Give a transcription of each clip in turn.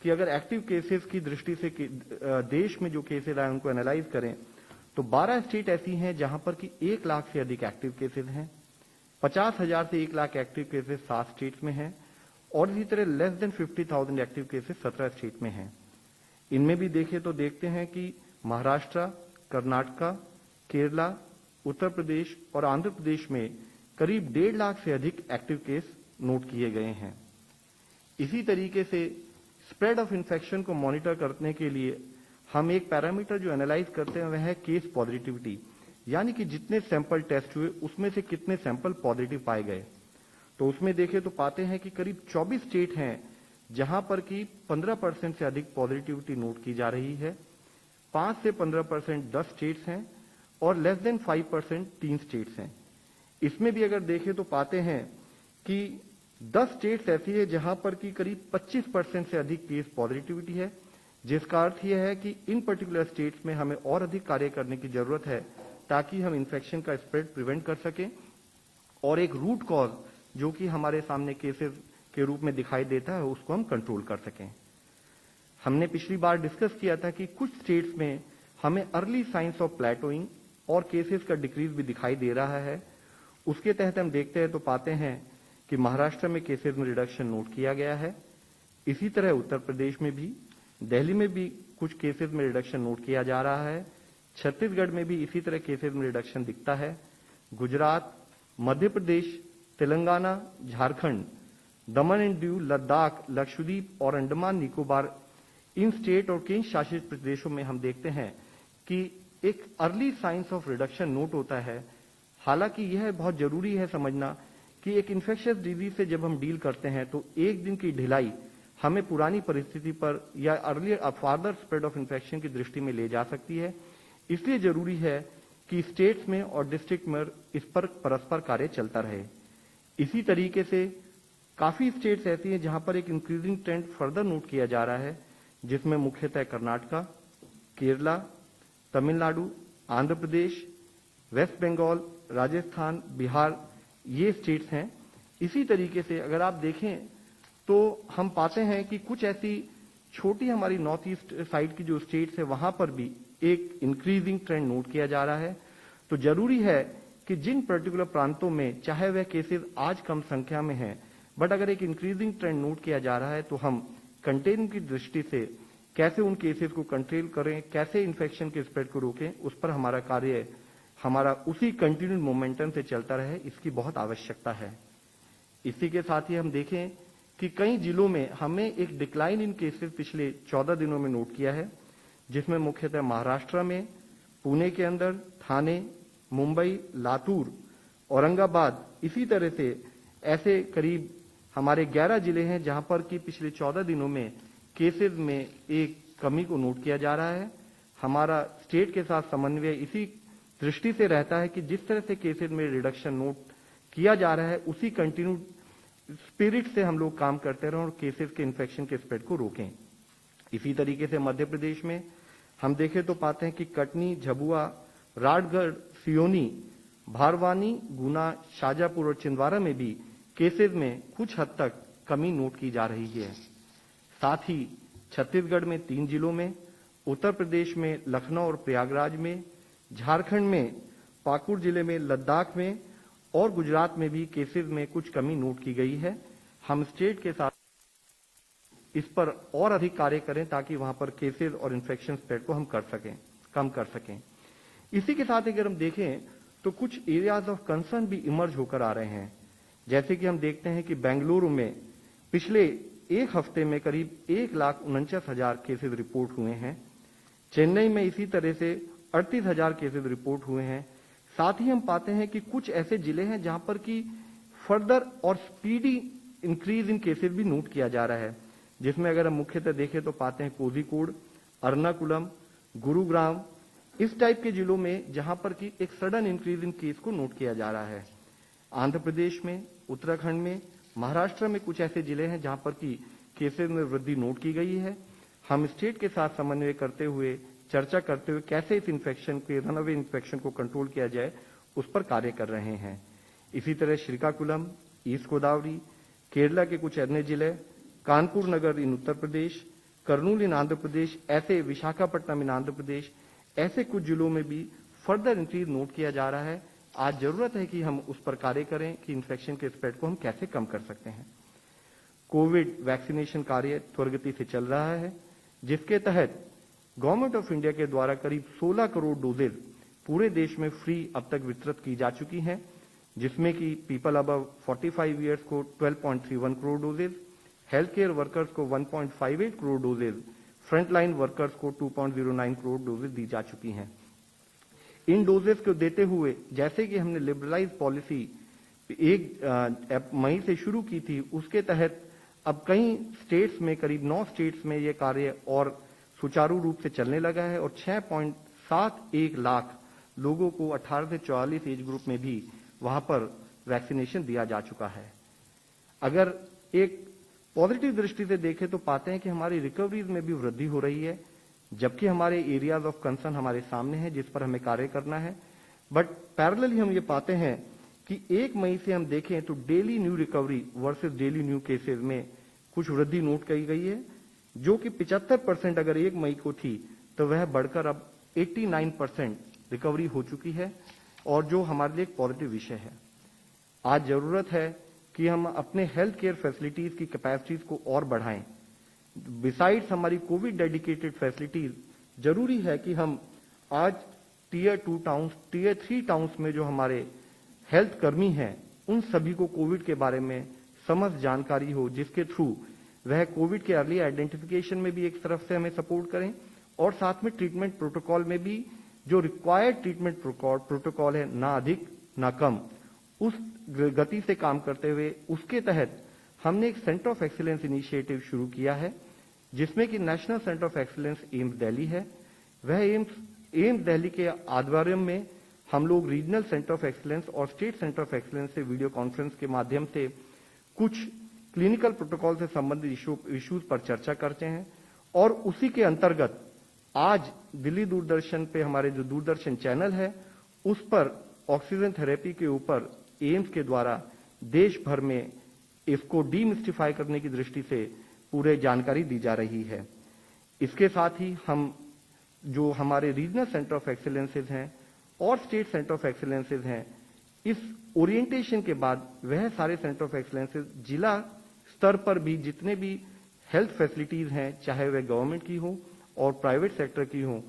कि अगर active cases की दृष्टि से देश में जो केसेस आए उनको एनालाइज करें तो 12 स्टेट ऐसी हैं जहां पर कि 1 लाख से अधिक एक्टिव केसेस हैं। 50,000 से 1 लाख एक्टिव केसेस 7 स्टेट्स में हैं और इसी तरह less than 50,000 active cases 17 state में हैं। इनमें भी देखें तो देखते हैं कि महाराष्ट्र, कर्नाटका, केरला, उत्तर प्रदेश और आंध्र प्रदेश में करीब 1.5 लाख से अधिक एक्टिव केस नोट किए गए हैं। इसी तरीके से स्प्रेड ऑफ इन्फेक्शन को मॉनिटर करने के लिए हम एक पैरामीटर जो एनालाइज करते हैं वह है केस पॉजिटिविटी, यानी कि जितने सैंपल टेस्ट हुए उसमें से कितने सैंपल पॉजिटिव पाए गए। तो उसमें देखें तो पाते हैं कि करीब 24 स्टेट हैं जहां पर कि 15% से अधिक पॉजिटिविटी नोट की जा रही है। 5 से 15% 10 स्टेट्स हैं और लेस देन 5% 3 स्टेट्स हैं। इसमें भी अगर देखें तो पाते हैं कि 10 स्टेट्स ऐसी है जहां पर कि करीब 25% से अधिक केस पॉजिटिविटी है, जिसका अर्थ यह है कि इन पर्टिकुलर स्टेट्स में हमें और अधिक कार्य करने की जरूरत है ताकि हम इन्फेक्शन का स्प्रेड प्रिवेंट कर सकें और एक रूट कॉज जो कि हमारे सामने केसेस के रूप में दिखाई देता है उसको हम कंट्रोल कर सकें। हमने पिछली बार डिस्कस किया था कि कुछ स्टेट्स में हमें अर्ली साइंस ऑफ प्लेटोइंग और केसेस का डिक्रीज भी दिखाई दे रहा है। उसके तहत हम देखते हैं तो पाते हैं कि महाराष्ट्र में केसेस में रिडक्शन नोट किया गया है। इसी तरह उत्तर प्रदेश में भी, दिल्ली में भी कुछ केसेस में रिडक्शन नोट किया जा रहा है। छत्तीसगढ़ में भी इसी तरह केसेस में रिडक्शन दिखता है। गुजरात, मध्य प्रदेश, तेलंगाना, झारखंड, दमन एंड दीव, लद्दाख, लक्षद्वीप और अंडमान निकोबार, इन स्टेट और केंद्र शासित प्रदेशों में हम देखते हैं कि एक early signs of reduction note होता है। हालांकि यह बहुत जरूरी है समझना कि एक इन्फेक्शियस डिजीज से जब हम डील करते हैं तो एक दिन की ढिलाई हमें पुरानी परिस्थिति पर या earlier farther spread of infection की दृष्टि में ले जा सकती है। इसलिए जरूरी है कि स्टेट्स में और डिस्ट्रिक्ट में इस पर परस्पर कार्य चलता रहे। इसी तरीके से काफी स्टेट्स ऐसी हैं जहां पर एक इंक्रीजिंग ट्रेंड फर्दर नोट किया जा रहा है, जिसमें मुख्यतः कर्नाटका, केरला, तमिलनाडु, आंध्र प्रदेश, वेस्ट बंगाल, राजस्थान, बिहार, ये स्टेट्स हैं। इसी तरीके से अगर आप देखें तो हम पाते हैं कि कुछ ऐसी छोटी हमारी नॉर्थ ईस्ट साइड की जो स्टेट्स है वहां पर भी एक इंक्रीजिंग ट्रेंड नोट किया जा रहा है। तो जरूरी है कि जिन पर्टिकुलर प्रांतों में चाहे वह केसेस आज कम संख्या में हैं, बट अगर एक इंक्रीजिंग ट्रेंड नोट किया जा रहा है तो हम कंटेनमेंट की दृष्टि से कैसे उन केसेस को कंट्रोल करें, कैसे इन्फेक्शन के स्प्रेड को रोकें, उस पर हमारा कार्य हमारा उसी कंटिन्यूड मोमेंटम से चलता रहे, इसकी बहुत आवश्यकता है। इसी के साथ ही हम देखें कि कई जिलों में हमें एक डिक्लाइन इन केसेस पिछले 14 दिनों में नोट किया है, जिसमें मुख्यतः महाराष्ट्र में, पुणे के अंदर, थाने, मुंबई, लातूर, औरंगाबाद, इसी तरह से ऐसे करीब हमारे 11 जिले हैं जहां पर कि पिछले 14 दिनों में केसेस में एक कमी को नोट किया जा रहा है। हमारा स्टेट के साथ समन्वय इसी दृष्टि से रहता है कि जिस तरह से केसेस में रिडक्शन नोट किया जा रहा है उसी कंटिन्यूड स्पिरिट से हम लोग काम करते रहें और केसेस के इन्फेक्शन के स्प्रेड को रोकें। इसी तरीके से मध्य प्रदेश में हम देखें तो पाते हैं कि कटनी, झबुआ, राजगढ़, सियोनी, भारवानी, गुना, शाजापुर और छिंदवाड़ा में भी केसेस में कुछ हद तक कमी नोट की जा रही है। साथ ही छत्तीसगढ़ में 3 जिलों में, उत्तर प्रदेश में लखनऊ और प्रयागराज में, झारखंड में पाकुड़ जिले में, लद्दाख में और गुजरात में भी केसेस में कुछ कमी नोट की गई है। हम स्टेट के साथ इस पर और अधिक कार्य करें ताकि वहां पर केसेस और इन्फेक्शन स्प्रेड को हम कम कर सकें। इसी के साथ अगर हम देखें तो कुछ एरियाज ऑफ कंसर्न भी इमर्ज होकर आ रहे हैं। जैसे कि हम देखते हैं कि बेंगलुरु में पिछले एक हफ्ते में करीब 1,49,000 केसेस रिपोर्ट हुए हैं। चेन्नई में इसी तरह से 38,000 केसेस रिपोर्ट हुए हैं। साथ ही हम पाते हैं कि कुछ ऐसे जिले हैं जहां पर कि फर्दर और स्पीडी इंक्रीज इन केसेस भी नोट किया जा रहा है, जिसमें अगर हम मुख्यतः देखें तो पाते हैं कोझिकोड, एर्नाकुलम, गुरुग्राम, इस टाइप के जिलों में जहां पर कि एक सडन इंक्रीज इन केस को नोट किया जा रहा है। आंध्र प्रदेश में, उत्तराखंड में, महाराष्ट्र में कुछ ऐसे जिले हैं जहां पर कि केसेस में वृद्धि नोट की गई है। हम स्टेट के साथ समन्वय करते हुए, चर्चा करते हुए कैसे इस इन्फेक्शन के रनअवे इन्फेक्शन को कंट्रोल किया जाए उस पर कार्य कर रहे हैं। इसी तरह श्रीकाकुलम, ईस्ट गोदावरी, केरला के कुछ अन्य जिले, कानपुर नगर इन उत्तर प्रदेश, कर्नूल इन आंध्र प्रदेश, ऐसे विशाखापट्टनम इन आंध्र प्रदेश, ऐसे कुछ जिलों में भी फर्दर इंक्रीज नोट किया जा रहा है। आज जरूरत है कि हम उस पर कार्य करें कि इन्फेक्शन के स्प्रेड को हम कैसे कम कर सकते हैं। कोविड वैक्सीनेशन कार्य त्वरित से चल रहा है, जिसके तहत गवर्नमेंट ऑफ इंडिया के द्वारा करीब 16 करोड़ डोजेज पूरे देश में फ्री अब तक वितरित की जा चुकी हैं, जिसमें कि पीपल अबव 45 ईयर्स को 12.31 crore doses, health care workers को 1.58 करोड़ डोजेज, फ्रंटलाइन वर्कर्स को 2.09 करोड़ डोजेज दी जा चुकी हैं। इन डोजेस को देते हुए, जैसे कि हमने लिबरलाइज पॉलिसी 1 मई से शुरू की थी, उसके तहत अब कई स्टेट्स में, करीब 9 स्टेट्स में यह कार्य और सुचारू रूप से चलने लगा है और 6.71 लाख लोगों को 18 से 44 एज ग्रुप में भी वहां पर वैक्सीनेशन दिया जा चुका है। अगर एक पॉजिटिव दृष्टि से देखें तो पाते हैं कि हमारी रिकवरीज में भी वृद्धि हो रही है, जबकि हमारे एरियाज ऑफ कंसर्न हमारे सामने हैं जिस पर हमें कार्य करना है। बट पैरेलली हम ये पाते हैं कि 1 मई से हम देखें तो daily new recovery versus daily new cases में कुछ वृद्धि नोट की गई है, जो कि 75% अगर 1 मई को थी तो वह बढ़कर अब 89% रिकवरी हो चुकी है, और जो हमारे लिए एक पॉजिटिव विषय है। आज जरूरत है कि हम अपने हेल्थ केयर फैसिलिटीज की कैपेसिटीज को और बढ़ाएं। बिसाइड्स हमारी कोविड डेडिकेटेड फैसिलिटीज, जरूरी है कि हम आज टीयर 2 टाउन्स, टीयर 3 टाउन्स में जो हमारे हेल्थ कर्मी हैं, उन सभी को कोविड के बारे में समझ जानकारी हो, जिसके थ्रू वह कोविड के अर्ली आइडेंटिफिकेशन में भी एक तरफ से हमें सपोर्ट करें और साथ में ट्रीटमेंट प्रोटोकॉल में भी जो रिक्वायर्ड ट्रीटमेंट प्रोटोकॉल है, ना अधिक ना कम, उस गति से काम करते हुए उसके तहत हमने एक सेंटर ऑफ एक्सीलेंस इनिशिएटिव शुरू किया है, जिसमें कि national centre of excellence AIIMS Delhi है। वह एम्स दिल्ली के आध्वर्य में हम लोग रीजनल सेंटर ऑफ एक्सीलेंस और स्टेट सेंटर ऑफ एक्सीलेंस से वीडियो कॉन्फ्रेंस के माध्यम से कुछ क्लिनिकल प्रोटोकॉल से संबंधित इश्यूज पर चर्चा करते हैं, और उसी के अंतर्गत आज दिल्ली दूरदर्शन पे हमारे जो दूरदर्शन चैनल है, उस पर ऑक्सीजन थेरेपी के ऊपर एम्स के द्वारा देश भर में इसको डीमिस्टिफाई करने की दृष्टि से पूरे जानकारी दी जा रही है। इसके साथ ही हम जो हमारे रीजनल सेंटर ऑफ एक्सीलेंसेज हैं और स्टेट सेंटर ऑफ एक्सीलेंसेज हैं, इस ओरिएंटेशन के बाद वह सारे सेंटर ऑफ एक्सीलेंसेज जिला स्तर पर भी जितने भी हेल्थ फैसिलिटीज हैं, चाहे वह गवर्नमेंट की हो और प्राइवेट सेक्टर की हो,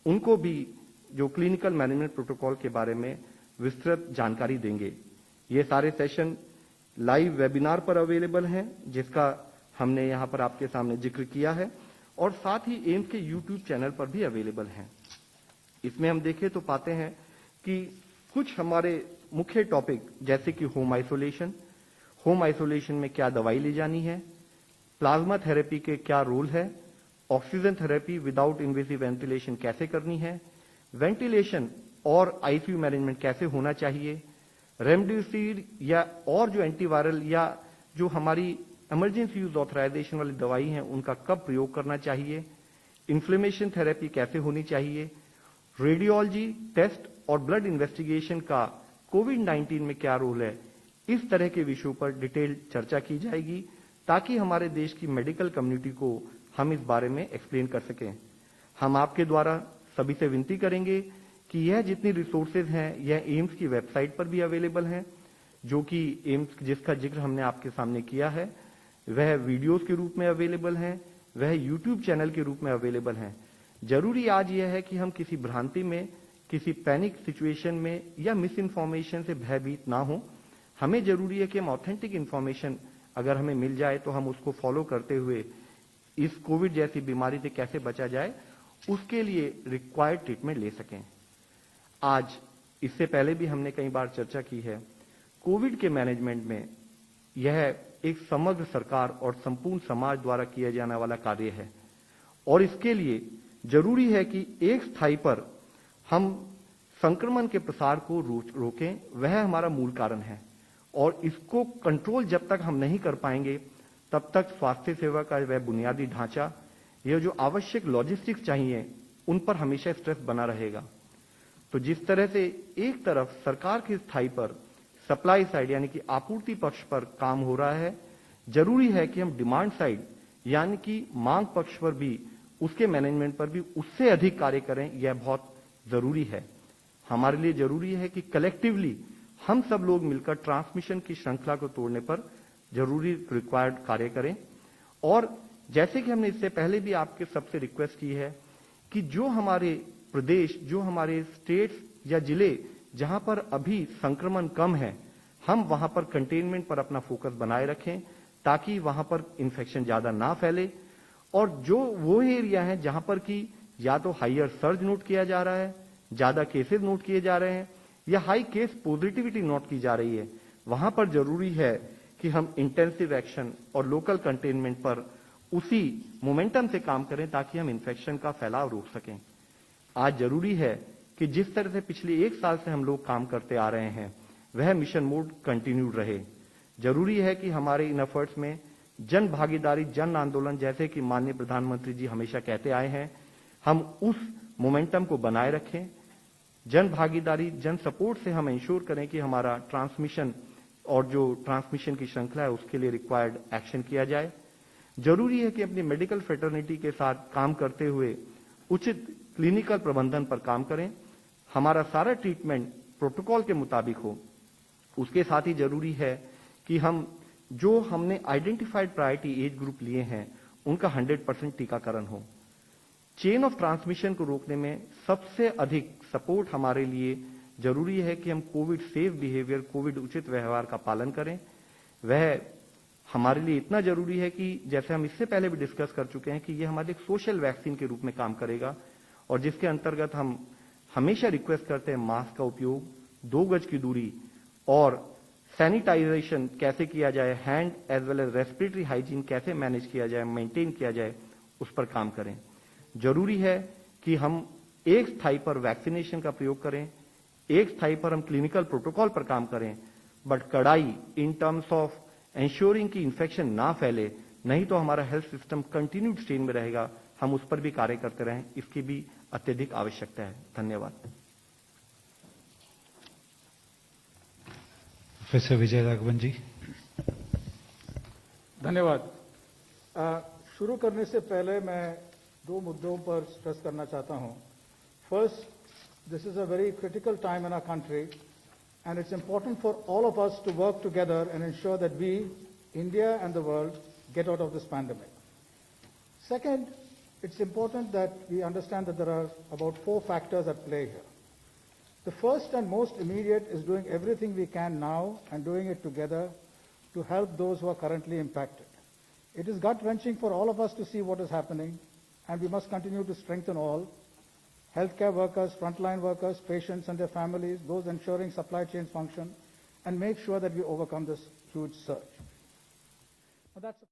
उनको भी जो क्लिनिकल मैनेजमेंट प्रोटोकॉल के बारे में विस्तृत जानकारी देंगे। ये सारे सेशन लाइव वेबिनार पर अवेलेबल हैं, जिसका हमने यहाँ पर आपके सामने जिक्र किया है, और साथ ही एम्स के यूट्यूब चैनल पर भी अवेलेबल हैं। इसमें हम देखें तो पाते हैं कि कुछ हमारे मुख्य टॉपिक, जैसे कि होम आइसोलेशन में क्या दवाई ली जानी है, प्लाज्मा थेरेपी के क्या रोल है, oxygen therapy without invasive ventilation कैसे करनी है, वेंटिलेशन और आईसीयू मैनेजमेंट कैसे होना चाहिए, रेमडेसिविर या और जो एंटीवायरल या जो हमारी इमरजेंसी यूज ऑथराइजेशन वाली दवाई हैं, उनका कब प्रयोग करना चाहिए, इन्फ्लेमेशन थेरेपी कैसे होनी चाहिए, रेडियोलॉजी टेस्ट और ब्लड इन्वेस्टिगेशन का कोविड-19 में क्या रोल है, इस तरह के विषयों पर डिटेल चर्चा की जाएगी, ताकि हमारे देश की मेडिकल कम्युनिटी को हम इस बारे में एक्सप्लेन कर सकें। हम आपके द्वारा सभी से विनती करेंगे कि यह जितनी रिसोर्सेज हैं, यह एम्स की वेबसाइट पर भी अवेलेबल हैं, जो कि एम्स जिसका जिक्र हमने आपके सामने किया है, वह वीडियोस के रूप में अवेलेबल हैं, वह यूट्यूब चैनल के रूप में अवेलेबल हैं। जरूरी आज यह है कि हम किसी भ्रांति में, किसी पैनिक सिचुएशन में या मिस इन्फॉर्मेशन से भयभीत ना हो। हमें जरूरी है कि हम ऑथेंटिक इन्फॉर्मेशन अगर हमें मिल जाए तो हम उसको फॉलो करते हुए इस कोविड जैसी बीमारी से कैसे बचा जाए, उसके लिए रिक्वायर्ड ट्रीटमेंट ले सकें। आज इससे पहले भी हमने कई बार चर्चा की है, कोविड के मैनेजमेंट में यह एक समग्र सरकार और संपूर्ण समाज द्वारा किया जाने वाला कार्य है, और इसके लिए जरूरी है कि एक स्थाई पर हम संक्रमण के प्रसार को रोकें, वह हमारा मूल कारण है, और इसको कंट्रोल जब तक हम नहीं कर पाएंगे तब तक स्वास्थ्य सेवा का वह बुनियादी ढांचा, यह जो आवश्यक लॉजिस्टिक्स चाहिए, उन पर हमेशा स्ट्रेस बना रहेगा। तो जिस तरह से एक तरफ सरकार की स्थाई पर सप्लाई साइड यानी कि आपूर्ति पक्ष पर काम हो रहा है, जरूरी है कि हम डिमांड साइड यानी कि मांग पक्ष पर भी, उसके मैनेजमेंट पर भी उससे अधिक कार्य करें, यह बहुत जरूरी है। हमारे लिए जरूरी है कि कलेक्टिवली हम सब लोग मिलकर ट्रांसमिशन की श्रृंखला को तोड़ने पर जरूरी रिक्वायर्ड कार्य करें। और जैसे कि हमने इससे पहले भी आपके सबसे रिक्वेस्ट की है कि जो हमारे प्रदेश, जो हमारे स्टेट्स या जिले जहां पर अभी संक्रमण कम है, हम वहां पर कंटेनमेंट पर अपना फोकस बनाए रखें ताकि वहां पर इन्फेक्शन ज्यादा ना फैले। और जो वो एरिया है जहां पर कि या तो हाइयर सर्ज नोट किया जा रहा है, ज्यादा केसेस नोट किए जा रहे हैं, या हाई केस पॉजिटिविटी नोट की जा रही है, वहां पर जरूरी है कि हम इंटेंसिव एक्शन और लोकल कंटेनमेंट पर उसी मोमेंटम से काम करें ताकि हम इन्फेक्शन का फैलाव रोक सकें। आज जरूरी है कि जिस तरह से पिछले 1 साल से हम लोग काम करते आ रहे हैं, वह मिशन मोड कंटिन्यूड रहे। जरूरी है कि हमारे इन एफर्ट्स में जन भागीदारी, जन आंदोलन, जैसे कि माननीय प्रधानमंत्री जी हमेशा कहते आए हैं, हम उस मोमेंटम को बनाए रखें। जन भागीदारी, जन सपोर्ट से हम इंश्योर करें कि हमारा ट्रांसमिशन और जो ट्रांसमिशन की श्रृंखला है उसके लिए रिक्वायर्ड एक्शन किया जाए। जरूरी है कि अपनी मेडिकल फ्रेटर्निटी के साथ काम करते हुए उचित क्लिनिकल प्रबंधन पर काम करें। हमारा सारा ट्रीटमेंट प्रोटोकॉल के मुताबिक हो। उसके साथ ही जरूरी है कि हम जो हमने आइडेंटिफाइड प्रायोरिटी एज ग्रुप लिए हैं उनका 100% टीकाकरण हो। चेन ऑफ ट्रांसमिशन को रोकने में सबसे अधिक सपोर्ट हमारे लिए जरूरी है कि हम कोविड सेफ बिहेवियर, कोविड उचित व्यवहार का पालन करें। वह हमारे लिए इतना जरूरी है कि जैसे हम इससे पहले भी डिस्कस कर चुके हैं कि यह हमारे एक सोशल वैक्सीन के रूप में काम करेगा, और जिसके अंतर्गत हम हमेशा रिक्वेस्ट करते हैं मास्क का उपयोग, 2 गज की दूरी और सैनिटाइजेशन कैसे किया जाए, hand as well as respiratory hygiene कैसे मैनेज किया जाए, मेंटेन किया जाए, उस पर काम करें। जरूरी है कि हम एक स्थाई पर वैक्सीनेशन का प्रयोग करें, एक स्थाई पर हम क्लिनिकल प्रोटोकॉल पर काम करें, बट कड़ाई इन टर्म्स ऑफ एंश्योरिंग कि इन्फेक्शन ना फैले, नहीं तो हमारा हेल्थ सिस्टम कंटिन्यूड स्ट्रेन में रहेगा। हम उस पर भी कार्य करते रहें, इसकी भी अत्यधिक आवश्यकता है। धन्यवाद। प्रोफेसर विजय राघवन जी। धन्यवाद। शुरू करने से पहले मैं 2 मुद्दों पर स्ट्रेस करना चाहता हूं। First, this is a very critical time in our country, and it's important for all of us to work together and ensure that we, India and the world, get out of this pandemic. Second, it's important that we understand that there are about 4 factors at play here. The first and most immediate is doing everything we can now and doing it together to help those who are currently impacted. It is gut-wrenching for all of us to see what is happening, and we must continue to strengthen all healthcare workers, frontline workers, patients and their families, those ensuring supply chains function, and make sure that we overcome this huge surge. Now that's